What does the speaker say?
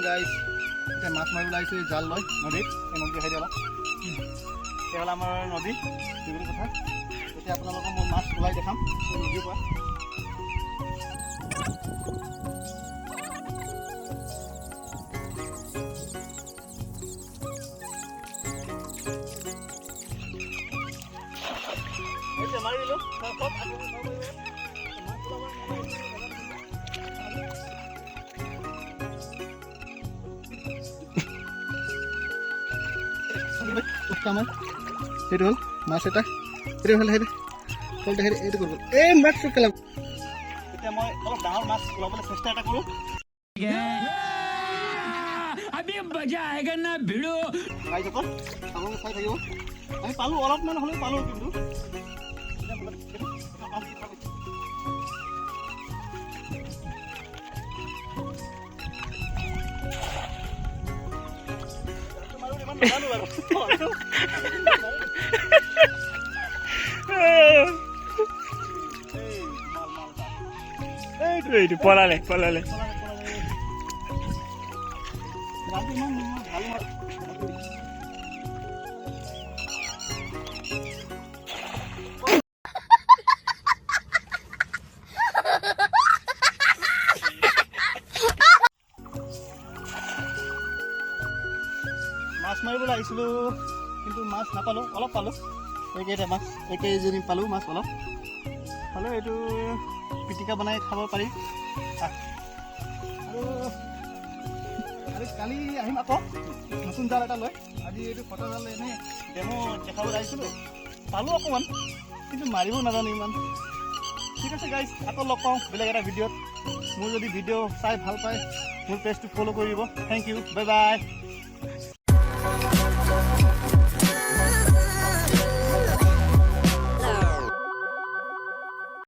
guys এতিয়া মাছ মাৰিবলৈ আহিছোঁ জাল লৈ নদীত এই নদী খাই অলপ এয়া হ'ল আমাৰ নদী জুবিলি পথাৰ এতিয়া আপোনালোকক মই মাছ ওলাই দেখাম নদীৰ পৰা মাৰিলোঁ সেইটো হ'ল মাছ এটা সেইটো হ'ল এইটো কৰিব এই মাছটো পেলাম এতিয়া মই অলপ ডাঙৰ মাছ ওলাবলৈ চেষ্টা এটা কৰোঁ চাই থাকিব আমি পালোঁ অলপমান হ'লেও পালোঁ কিন্তু এইটো পলালে মাছ মাৰিবলৈ আহিছিলোঁ কিন্তু মাছ নাপালোঁ অলপ পালোঁ এইকেইটা মাছ এইকেইজনী পালোঁ মাছ অলপ হ'লেও এইটো পিটিকা বনাই খাব পাৰি আৰু কালি আহিম আকৌ নতুন জাল এটা লৈ আজি এইটো ফটা জাল এনেই ডেমো দেখাবলৈ আহিছিলোঁ পালোঁ অকণমান কিন্তু মাৰিব নাজানো ইমান ঠিক আছে গাইজ আকৌ লগ পাওঁ বেলেগ এটা ভিডিঅ'ত মোৰ যদি ভিডিঅ' চাই ভাল পায় মোৰ পেজটো ফ'ল' কৰিব থেংক ইউ বাই বাই